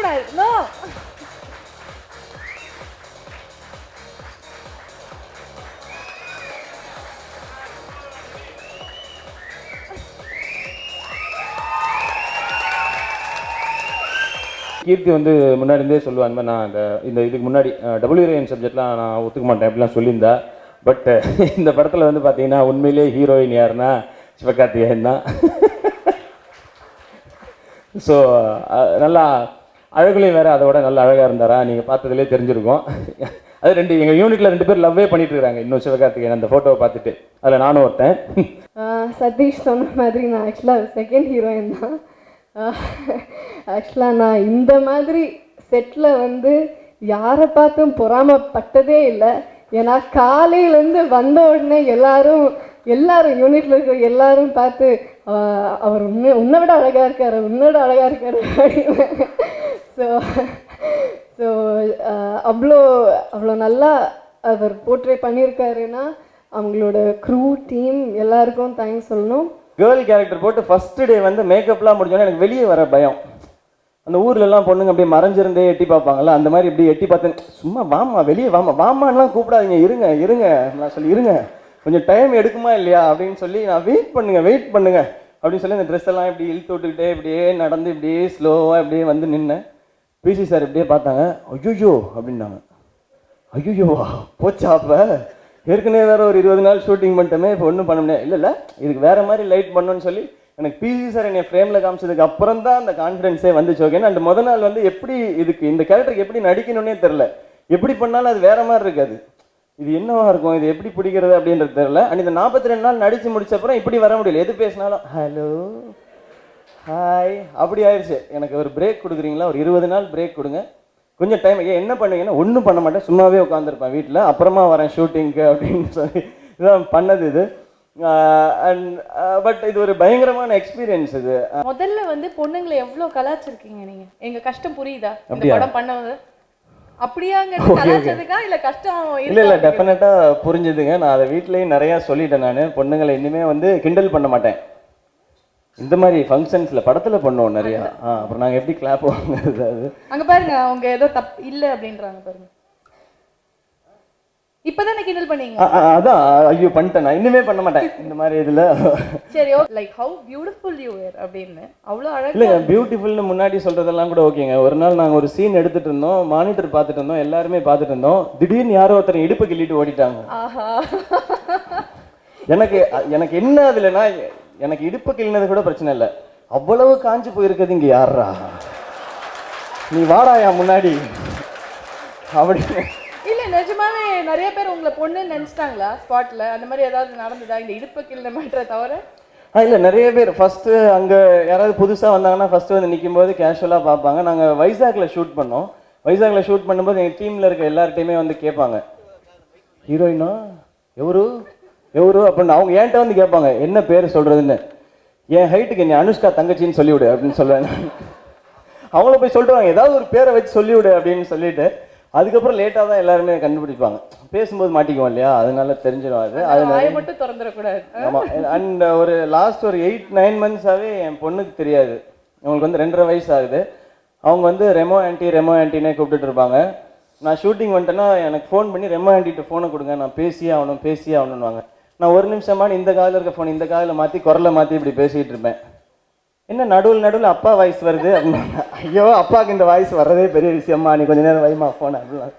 Sir no. கீர்த்தி வந்து முன்னாடி இருந்தே சொல்லுவான், அந்த நான் இந்த இதுக்கு முன்னாடி WRN சப்ஜெக்ட்லாம் நான் ஒத்துக்க மாட்டேன் அப்படிலாம் சொல்லியிருந்தா. பட் இந்த படத்தில் வந்து பார்த்தீங்கன்னா உண்மையிலேயே ஹீரோயின் யாருன்னா சிவகார்த்திகேயன் தான். ஸோ நல்லா அழகுலையும் வேறு அதோட நல்லா அழகாக இருந்தாரா, நீங்கள் பார்த்ததுலேயே தெரிஞ்சிருக்கோம். அது எங்கள் யூனிட்டில் 2 பேர் லவ்வே பண்ணிட்டு இருக்காங்க இன்னும் சிவகார்த்திகேயன் அந்த ஃபோட்டோவை பார்த்துட்டு. அதில் நானும் ஒருத்தன். சதீஷ் சொன்ன மாதிரி நான் ஆக்சுவலாக செகண்ட் ஹீரோயின் தான். ஆக்சுவலாக நான் இந்த மாதிரி செட்டில் வந்து யாரை பார்த்தும் பொறாமப்பட்டதே இல்லை. ஏன்னா காலையிலேருந்து வந்த உடனே எல்லாரும் யூனிட்டில் இருக்கிற எல்லாரும் பார்த்து அவர் உன்னை விட அழகாக இருக்கார், உன்னோட அழகாக இருக்கார் அப்படின்னு. ஸோ ஸோ அவ்வளோ நல்லா அவர் போர்ட்ரே பண்ணியிருக்காருன்னா அவங்களோட க்ரூ டீம் எல்லாருக்கும் தேங்க்ஸ் சொல்லணும். கேர்ள் கேரக்டர் போட்டு ஃபஸ்ட்டு டே வந்து மேக்கப்லாம் முடிஞ்சோன்னே எனக்கு வெளியே வர பயம். அந்த ஊர்லெலாம் பொண்ணுங்க அப்படியே மறைஞ்சிருந்தே எட்டி பார்ப்பாங்கல்ல, அந்த மாதிரி இப்படி எட்டி பார்த்தேன். சும்மா வாமா வெளியே வாமான்லாம் கூப்பிடாதீங்க, இருங்க நான் சொல்லி இருங்க, கொஞ்சம் டைம் எடுக்குமா இல்லையா அப்படின்னு சொல்லி நான் வெயிட் பண்ணுங்க அப்படின்னு சொல்லி அந்த ட்ரெஸ் எல்லாம் இப்படி இழுத்து விட்டுக்கிட்டே இப்படியே நடந்து இப்படியே ஸ்லோவாக இப்படியே வந்து நின்னேன். பிசி சார் இப்படியே பார்த்தாங்க. ஐயோ அப்படின்னாங்க. ஐயோவா போச்சா, அப்போ ஏற்கனவே வேறு ஒரு 20 நாள் ஷூட்டிங் பண்ணிட்டோமே, இப்போ ஒன்றும் பண்ண முடியாது. இல்லை இதுக்கு வேறு மாதிரி லைட் பண்ணணும்னு சொல்லி எனக்கு பிசி சார் என்னை ஃப்ரேமில் காமிச்சதுக்கு அப்புறம் தான் அந்த கான்ஃபிடென்ஸே வந்துச்சு. ஓகேன்னு அந்த முதல் நாள் வந்து எப்படி இந்த கேரக்டருக்கு எப்படி நடிக்கணும்னே தெரில, எப்படி பண்ணாலும் அது வேறு மாதிரி இருக்காது, இது என்னவா இருக்கும், இது எப்படி பிடிக்கிறது அப்படின்றது தெரில. அண்ட் இந்த 42 நாள் நடித்து முடிச்சப்பறம் இப்படி வர முடியல, எது பேசினாலும் ஹலோ ஹாய் அப்படி ஆயிடுச்சு. எனக்கு ஒரு பிரேக் கொடுக்குறீங்களா, ஒரு 20 நாள் பிரேக் கொடுங்க, கொஞ்சம் டைம். என்ன பண்ணுவீங்கன்னா ஒன்றும் பண்ண மாட்டேன், சும்மாவே உட்காந்துருப்பேன் வீட்டில், அப்புறமா வரேன் ஷூட்டிங்க்கு அப்படின்னு சொல்லி இதான் பண்ணது இது. அண்ட் பட் இது ஒரு பயங்கரமான எக்ஸ்பீரியன்ஸ். இது முதல்ல வந்து பொண்ணுங்களை எவ்வளோ கலாச்சிருக்கீங்க நீங்க, எங்க கஷ்டம் புரியுதா இந்த படம் பண்ணது? அப்படியாங்கிறது கலாச்சதுக்கா இல்லை கஷ்டம்? இல்லை டெஃபினட்டாக புரிஞ்சுதுங்க. நான் அதை வீட்லேயும் நிறையா சொல்லிட்டேன். நான் பொண்ணுங்களை இனிமே வந்து கிண்டல் பண்ண மாட்டேன். இந்த மாதிரி ஃபங்க்ஷன்ஸில் படத்தில் பண்ணுவோம் நிறையா. அப்புறம் நாங்கள் எப்படி கிளாப் வாங்குறது, அது அங்கே பாருங்க அவங்க ஏதோ தப்பு இல்லை அப்படின்றாங்க பாருங்க. இப்போதான் கிண்டல் பண்ணீங்க. அதான் ஐயோ பண்ணிட்டேன், நான் இனிமே பண்ண மாட்டேன் இந்த மாதிரி இதில். சரி okay. Like how beautiful you were அப்படின்னு அவ்வளோ அழகாக. இல்லை பியூட்டிஃபுல்னு முன்னாடி சொல்கிறதெல்லாம் கூட ஓகேங்க. ஒரு நாள் நாங்கள் ஒரு சீன் எடுத்துகிட்டு இருந்தோம், மானிட்டர் பார்த்துட்டு இருந்தோம், எல்லாருமே பார்த்துட்டு இருந்தோம். திடீர்னு யாரோ ஒருத்தர் இடுப்பு கிள்ளிட்டு ஓடிட்டாங்க. ஆஹா. எனக்கு என்ன அதுலன்னா, எனக்கு இடுப்பு கிள்ளினது கூட பிரச்சனை இல்லை, அவ்வளவு காஞ்சி போயிருக்குது இங்கே யாரா, நீ வாடாயா முன்னாடி அப்படின்னு. இல்லை நிஜமாவே நிறைய பேர் உங்களை பொண்ணுன்னு நினச்சிட்டாங்களா ஸ்பாட்டில்? அந்த மாதிரி ஏதாவது நடந்ததா இந்த இடுப்பு கிள்ள மாட்டே தவிர? இல்லை நிறைய பேர் ஃபஸ்ட்டு அங்கே யாராவது புதுசாக வந்தாங்கன்னா ஃபஸ்ட்டு வந்து நிற்கும் போது கேஷுவலாக பார்ப்பாங்க. நாங்கள் வைசாகில் ஷூட் பண்ணோம். வைசாகில் ஷூட் பண்ணும்போது எங்கள் டீமில் இருக்க எல்லார்ட்டையுமே வந்து கேட்பாங்க, ஹீரோயினா எவரு அப்படின்னு. அவங்க என்கிட்ட வந்து கேட்பாங்க என்ன பேர் சொல்கிறதுன்னு. என் ஹைட்டுக்கு என்னை அனுஷ்கா தங்கச்சின்னு சொல்லிவிடு அப்படின்னு சொல்லுவேன். அவங்கள போய் சொல்லிட்டு ஏதாவது ஒரு பேரை வச்சு சொல்லிவிடு அப்படின்னு சொல்லிட்டு அதுக்கப்புறம் லேட்டாக தான் எல்லாருமே கண்டுபிடிப்பாங்க. பேசும்போது மாட்டிக்குவோம் இல்லையா, அதனால தெரிஞ்சிடும். அது மட்டும் திறந்துடக்கூடாது. ஆமாம். அண்ட் ஒரு லாஸ்ட் ஒரு 8-9 மந்த்ஸாகவே என் பொண்ணுக்கு தெரியாது. அவங்களுக்கு வந்து 2.5 வயசு ஆகுது. அவங்க வந்து ரெமோ ஆண்டினே கூப்பிட்டுட்டு இருப்பாங்க. நான் ஷூட்டிங் வந்துட்டேன்னா எனக்கு ஃபோன் பண்ணி ரெமோ ஆண்டிகிட்ட ஃபோனை கொடுங்க, நான் பேசியே ஆகணும்னுவாங்க. நான் ஒரு நிமிஷமான இந்த காதில் இருக்க ஃபோன் இந்த காதில் மாற்றி குரலை மாற்றி இப்படி பேசிகிட்டு இருப்பேன். என்ன நடுவில் அப்பா வாய்ஸ் வருது அப்படின்னா, ஐயோ அப்பாவுக்கு இந்த வாய்ஸ் வர்றதே பெரிய விஷயம்மா, நீ கொஞ்சம் நேரம் வைமா ஃபோன் அப்படின்னா.